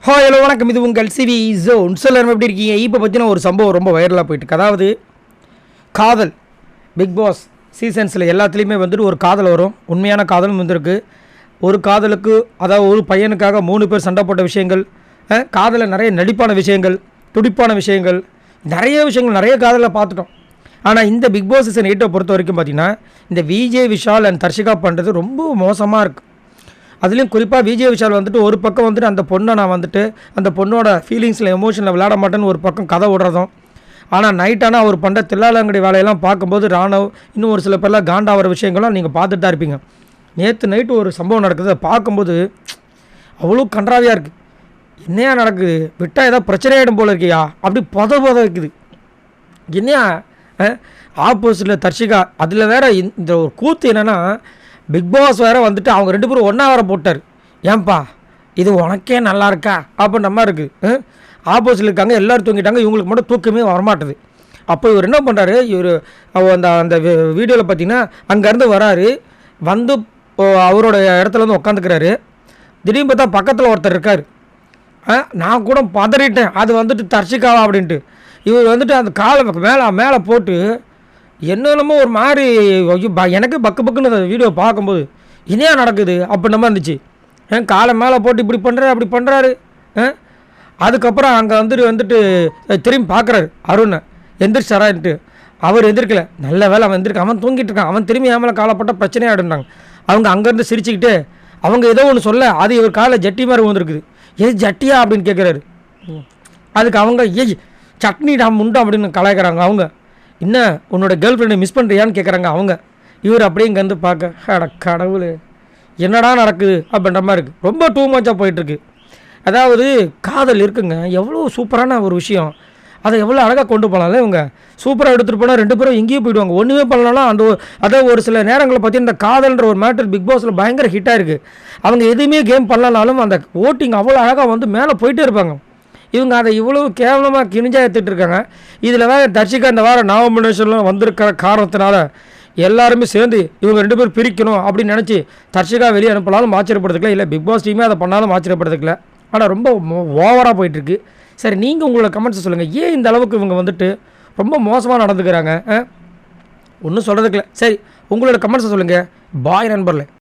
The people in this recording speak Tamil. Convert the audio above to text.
ஹலோ வணக்கம். இது உங்கள் சிவி ஜோன். எல்லாரும் எப்படி இருக்கீங்க? இப்போ பற்றின ஒரு சம்பவம் ரொம்ப வைரலாக போயிட்டுருக்கு. அதாவது காதல் பிக் பாஸ் சீசன்ஸில் எல்லாத்துலேயுமே வந்துட்டு ஒரு காதல் வரும். உண்மையான காதலும் வந்திருக்கு. ஒரு காதலுக்கு, அதாவது ஒரு பையனுக்காக 3 பேர் சண்டை போட்ட விஷயங்கள், காதலில் நிறைய நடிப்பான விஷயங்கள், துடிப்பான விஷயங்கள், நிறைய காதலில் பார்த்துட்டோம். ஆனால் இந்த பிக் பாஸ் சீசன் 8 பொறுத்த வரைக்கும் பார்த்திங்கன்னா, இந்த விஜே விஷால் அண்ட் தர்ஷிகா பண்ணுறது ரொம்ப மோசமாக இருக்குது. அதுலேயும் குறிப்பாக விஜய் விஷால் வந்துட்டு ஒரு பக்கம் வந்துட்டு அந்த பொண்ணை நான் வந்துட்டு அந்த பொண்ணோட ஃபீலிங்ஸில் எமோஷனில் விளையாட மாட்டேன்னு ஒரு பக்கம் கதை விடுறதும், ஆனால் நைட்டானா அவர் பண்ணுற தில்லாலங்கடி வேலையெல்லாம் பார்க்கும்போது ராணவ் இன்னும் ஒரு சில பேர்லாம் காண்டாகிற விஷயங்களும் நீங்கள் பார்த்துட்டு தான் இருப்பீங்க. நேற்று நைட்டு ஒரு சம்பவம் நடக்குது. அதை பார்க்கும்போது அவ்வளோ கன்றாவியாக இருக்குது. என்னையா நடக்குது? விட்டால் ஏதாவது பிரச்சனையாயிடும் போல் இருக்கியா? அப்படி பொத வைக்குது. என்னையா ஆப்போசிட்டில் தர்ஷிகா. அதில் வேறு இந்த ஒரு கூத்து என்னென்னா, பிக் பாஸ் வேறு வந்துட்டு அவங்க 2 பேரும் ஒன்றா வேறு போட்டார். ஏன்பா இது உனக்கே நல்லா இருக்கா அப்படின்ற மாதிரி இருக்குது. ஆப்போசிட்டில் இருக்காங்க, எல்லோரும் தூங்கிட்டாங்க, இவங்களுக்கு மட்டும் தூக்கமே வரமாட்டுது. அப்போ இவர் என்ன பண்ணுறாரு, இவர் அந்த அந்த வீடியோவில் பார்த்தீங்கன்னா அங்கேருந்து வராரு, வந்து அவரோட இடத்துல வந்து உட்காந்துக்கிறாரு. திடீர்னு பார்த்தா பக்கத்தில் ஒருத்தர் இருக்கார். நான் கூட பதறிட்டேன், அது வந்துட்டு தர்ஷிகாவா அப்படின்ட்டு. இவர் வந்துட்டு அந்த காலை மேலே போட்டு என்னென்னமோ ஒரு மாதிரி எனக்கு பக்குன்னு வீடியோ பார்க்கும்போது இனியா நடக்குது அப்படின்ற மாதிரி இருந்துச்சு. காலை மேலே போட்டு இப்படி பண்ணுறாரு அப்படி பண்ணுறாரு. அதுக்கப்புறம் அங்கே வந்துட்டு திரும்பி பார்க்குறாரு அருணை, எந்திரிச்சாரான்ட்டு. அவர் எந்திரிக்கல. நல்ல வேலை அவன் எந்திரிக்க, அவன் தூங்கிட்டு இருக்கான். அவன் திரும்பி ஏமலை காலப்பட்ட பிரச்சனையாடுனாங்க. அவங்க அங்கேருந்து சிரிச்சுக்கிட்டு அவங்க ஏதோ ஒன்று சொல்ல, அது இவர் காலை ஜட்டி மாதிரி வந்துருக்குது. எது ஜட்டியா அப்படின்னு கேட்குறாரு. அதுக்கு அவங்க சட்னிடா முண்டா அப்படின்னு கலாய்க்கிறாங்க. அவங்க என்ன உன்னோட கேர்ள் ஃப்ரெண்டை மிஸ் பண்ணுறியான்னு கேட்குறாங்க அவங்க. இவர் அப்படியே இங்கே வந்து பார்க்க, கடவுள் என்னடா நடக்குது அப்படின்ற மாதிரி இருக்குது. ரொம்ப டூ மச்சாக போயிட்டுருக்கு. அதாவது காதல் இருக்குங்க, எவ்வளோ சூப்பரான ஒரு விஷயம். அதை எவ்வளோ அழகாக கொண்டு போகலாம்ல. இவங்க சூப்பராக எடுத்துகிட்டு போனால் 2 பேரும் எங்கேயும் போயிடுவாங்க. ஒன்றுமே பண்ணலாம். அதாவது ஒரு சில நேரங்களில் பார்த்தீங்கன்னா இந்த காதல்ன்ற ஒரு மேட்டர் பிக் பாஸில் பயங்கர ஹிட்டாக இருக்குது. அவங்க எதுவுமே கேம் பண்ணலனாலும் அந்த ஓட்டிங் அவ்வளோ அழகாக வந்து மேலே போயிட்டே இருப்பாங்க. இவங்க அதை இவ்வளோ கேவலமாக கிணிஞ்சாக எடுத்துகிட்டு இருக்காங்க. இதில் வேறு தர்ஷிகா இந்த வாரம் நாமினேஷன்லாம் வந்திருக்கிற காரணத்தினால எல்லாருமே சேர்ந்து இவங்க 2 பேர் பிரிக்கணும் அப்படின்னு நினச்சி தர்ஷிகா வெளியே அனுப்பலாலும் ஆச்சரியப்படுறதுக்கல, இல்லை பிக் பாஸ் டீமே அதை பண்ணாலும் ஆச்சரியப்படுறதுக்கல. ஆனால் ரொம்ப ஓவராக போயிட்டுருக்கு. சரி, நீங்கள் உங்களோட கமெண்ட்ஸை சொல்லுங்கள். ஏன் இந்த அளவுக்கு இவங்க வந்துட்டு ரொம்ப மோசமாக நடந்துக்கிறாங்க? ஒன்றும் சொல்கிறதுக்கில்ல. சரி, உங்களோட கமெண்ட்ஸை சொல்லுங்கள். பாய் நண்பர்களே.